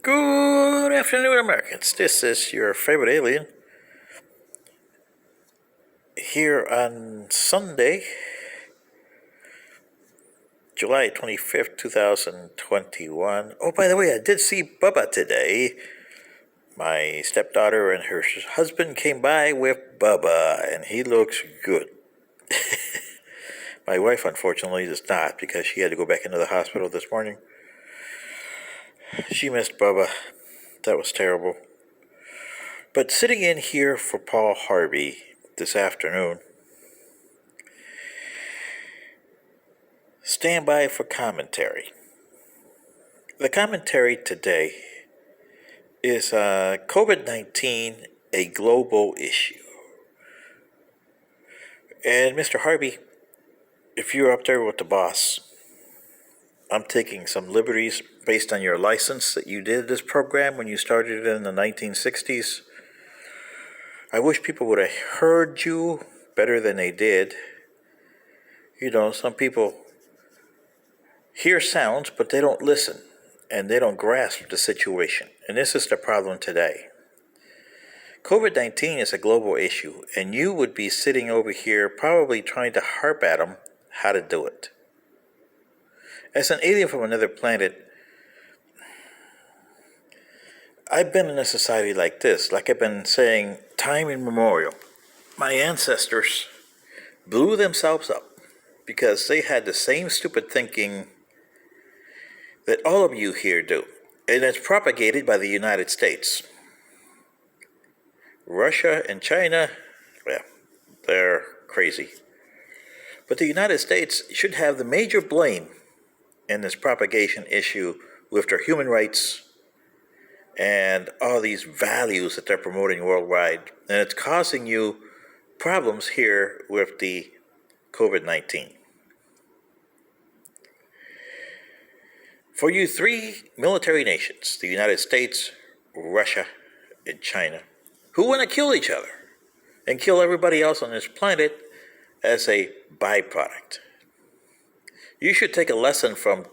Good afternoon, Americans. This is your favorite alien here on Sunday, July 25th, 2021. Oh, by the way, I did see Bubba today. My stepdaughter and her husband came by with Bubba, and he looks good. My wife, unfortunately, does not because she had to go back into the hospital this morning. She missed Bubba. That was terrible. But sitting in here for Paul Harvey this afternoon, stand by for commentary. The commentary today is COVID-19, a global issue. And Mr. Harvey, if you're up there with the boss, I'm taking some liberties based on your license that you did this program when you started it in the 1960s. I wish people would have heard you better than they did. You know, some people hear sounds, but they don't listen, and they don't grasp the situation. And this is the problem today. COVID-19 is a global issue, and you would be sitting over here probably trying to harp at them how to do it. As an alien from another planet, I've been in a society like this, like I've been saying time immemorial. My ancestors blew themselves up because they had the same stupid thinking that all of you here do. And it's propagated by the United States. Russia and China, well, they're crazy. But the United States should have the major blame in this propagation issue with their human rights and all these values that they're promoting worldwide. And it's causing you problems here with the COVID-19. For you three military nations, the United States, Russia, and China, who want to kill each other and kill everybody else on this planet as a byproduct. You should take a lesson from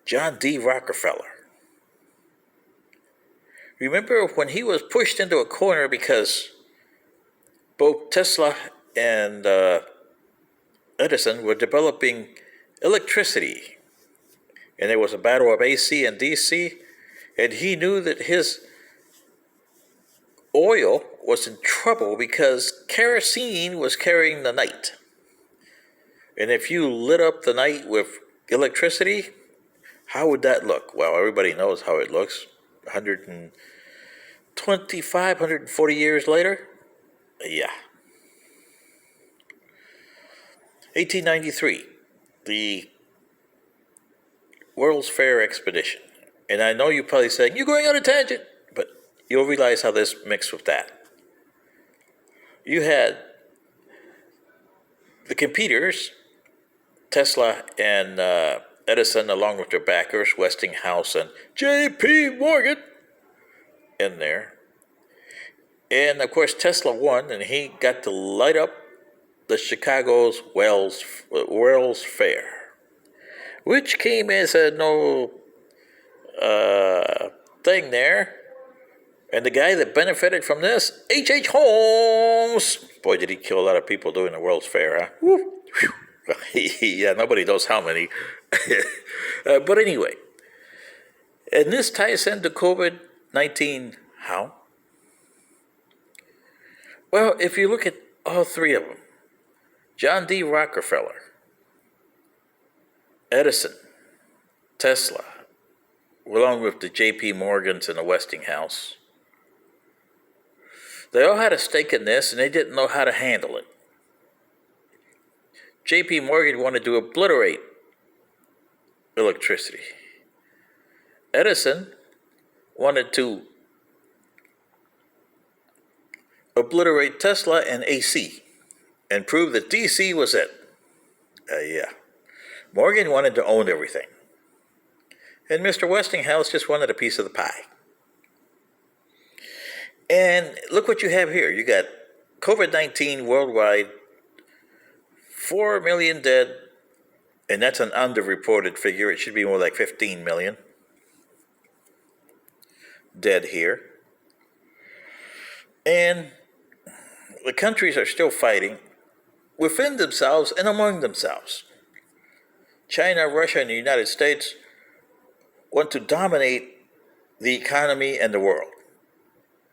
John D. Rockefeller. Remember when he was pushed into a corner because both Tesla and Edison were developing electricity, and there was a battle of AC and DC, and he knew that his oil was in trouble because kerosene was carrying the night. And if you lit up the night with electricity, how would that look? Well, everybody knows how it looks. 125, 140 years later? Yeah. 1893, the World's Fair expedition. And I know you're probably saying, you're going on a tangent, but you'll realize how this mixed with that. You had the computers, Tesla and Edison, along with their backers, Westinghouse and J.P. Morgan, in there. And of course, Tesla won, and he got to light up the Chicago's World's Fair, which came as a no thing there. And the guy that benefited from this, H.H. Holmes. Boy, did he kill a lot of people doing the World's Fair, huh? Woo. Yeah, nobody knows how many. But anyway, and this ties into COVID-19 how? Well, if you look at all three of them, John D. Rockefeller, Edison, Tesla, along with the J.P. Morgans and the Westinghouse, they all had a stake in this, and they didn't know how to handle it. J.P. Morgan wanted to obliterate electricity. Edison wanted to obliterate Tesla and AC and prove that DC was it. Yeah. Morgan wanted to own everything. And Mr. Westinghouse just wanted a piece of the pie. And look what you have here. You got COVID-19 worldwide, 4 million dead, and that's an underreported figure. It should be more like 15 million. dead here. And the countries are still fighting within themselves and among themselves. China, Russia, and the United States want to dominate the economy and the world.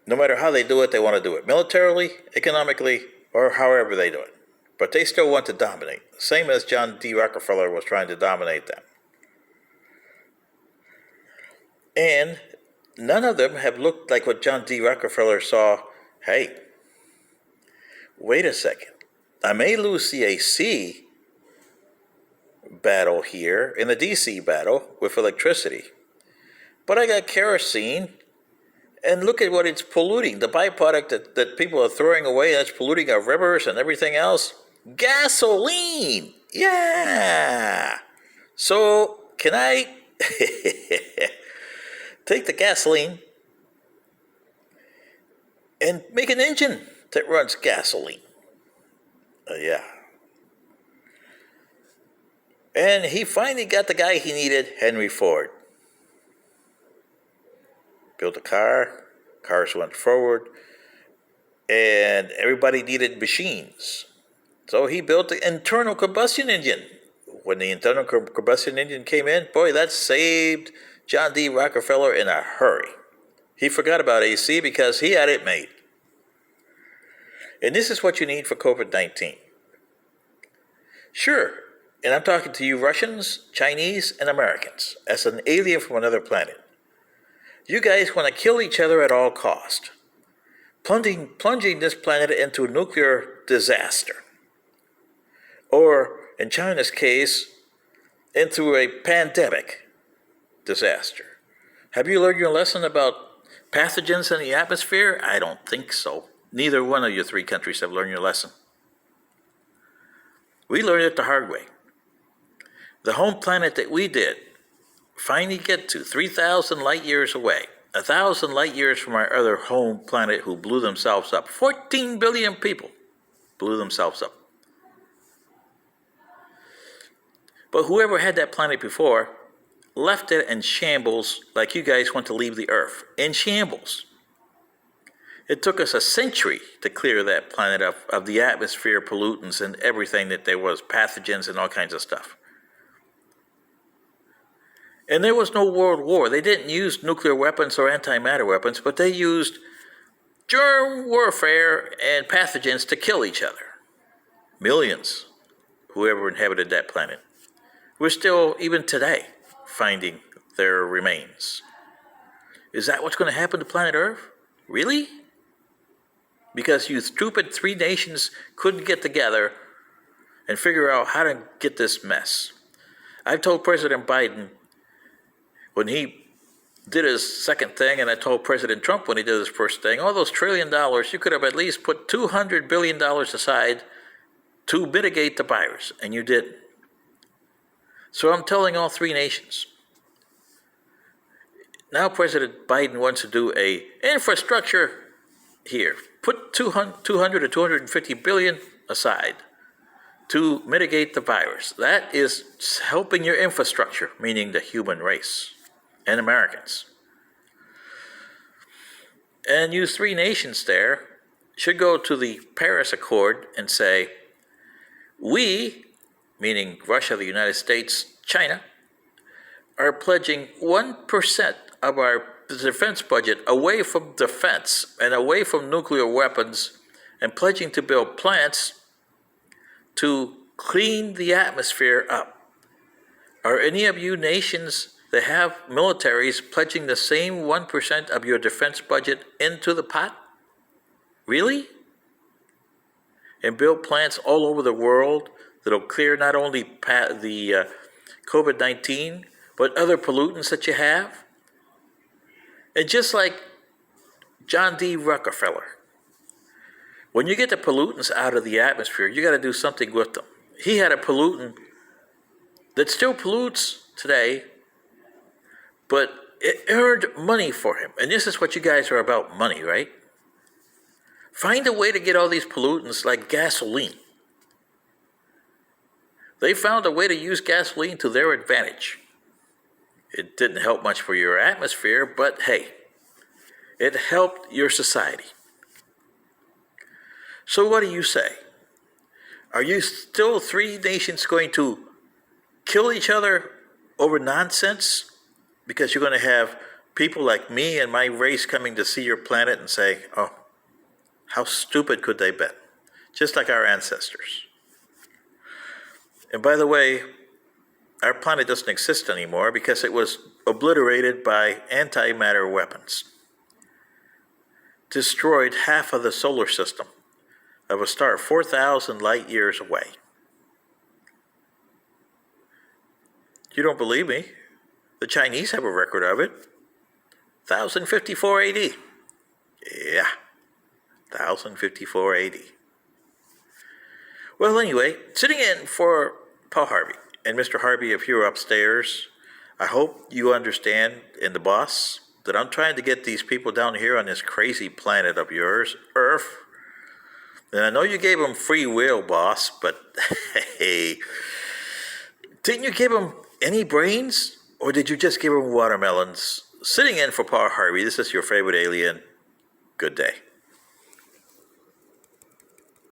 No matter how they do it, they want to do it militarily, economically, or however they do it. But they still want to dominate, same as John D. Rockefeller was trying to dominate them. And none of them have looked like what John D. Rockefeller saw. Hey, wait a second. I may lose the AC battle here in the DC battle with electricity, but I got kerosene, and look at what it's polluting. The byproduct that people are throwing away, that's polluting our rivers and everything else. Gasoline! Yeah! So, can I take the gasoline and make an engine that runs gasoline? Yeah. And he finally got the guy he needed, Henry Ford. Built a car, cars went forward, and everybody needed machines. So he built the internal combustion engine. When the internal combustion engine came in, boy, that saved John D. Rockefeller in a hurry. He forgot about AC because he had it made. And this is what you need for COVID-19. Sure, and I'm talking to you Russians, Chinese, and Americans, as an alien from another planet. You guys want to kill each other at all cost, plunging this planet into a nuclear disaster. Or, in China's case, into a pandemic disaster. Have you learned your lesson about pathogens in the atmosphere? I don't think so. Neither one of your three countries have learned your lesson. We learned it the hard way. The home planet that we did finally get to 3,000 light years away, 1,000 light years from our other home planet who blew themselves up. 14 billion people blew themselves up. But whoever had that planet before left it in shambles, like you guys want to leave the Earth, in shambles. It took us a century to clear that planet of the atmosphere, pollutants, and everything that there was, pathogens and all kinds of stuff. And there was no world war. They didn't use nuclear weapons or antimatter weapons, but they used germ warfare and pathogens to kill each other. Millions, whoever inhabited that planet. We're still, even today, finding their remains. Is that what's going to happen to planet Earth? Really? Because you stupid three nations couldn't get together and figure out how to get this mess. I've told President Biden when he did his second thing, and I told President Trump when he did his first thing, all those $1 trillion, you could have at least put $200 billion aside to mitigate the virus, and you didn't. So I'm telling all three nations. Now President Biden wants to do a infrastructure here. Put 200 to 250 billion aside to mitigate the virus. That is helping your infrastructure, meaning the human race and Americans. And you three nations there should go to the Paris Accord and say, we, meaning Russia, the United States, China, are pledging 1% of our defense budget away from defense and away from nuclear weapons, and pledging to build plants to clean the atmosphere up. Are any of you nations that have militaries pledging the same 1% of your defense budget into the pot? Really? And build plants all over the world that'll clear not only the COVID-19, but other pollutants that you have? And just like John D. Rockefeller, when you get the pollutants out of the atmosphere, you got to do something with them. He had a pollutant that still pollutes today, but it earned money for him. And this is what you guys are about, money, right? Find a way to get all these pollutants like gasoline. They found a way to use gasoline to their advantage. It didn't help much for your atmosphere, but hey, It helped your society. So what do you say? Are you still three nations going to kill each other over nonsense? Because you're going to have people like me and my race coming to see your planet and say, oh, how stupid could they be? Just like our ancestors. And by the way, our planet doesn't exist anymore because it was obliterated by antimatter weapons. Destroyed half of the solar system of a star 4,000 light years away. You don't believe me? The Chinese have a record of it. 1054 AD. Yeah, 1054 AD. Well, anyway, sitting in for Paul Harvey. And Mr. Harvey, if you're upstairs, I hope you understand, and the boss, that I'm trying to get these people down here on this crazy planet of yours, Earth. And I know you gave them free will, boss, but hey, didn't you give them any brains? Or did you just give them watermelons? Sitting in for Paul Harvey, this is your favorite alien. Good day.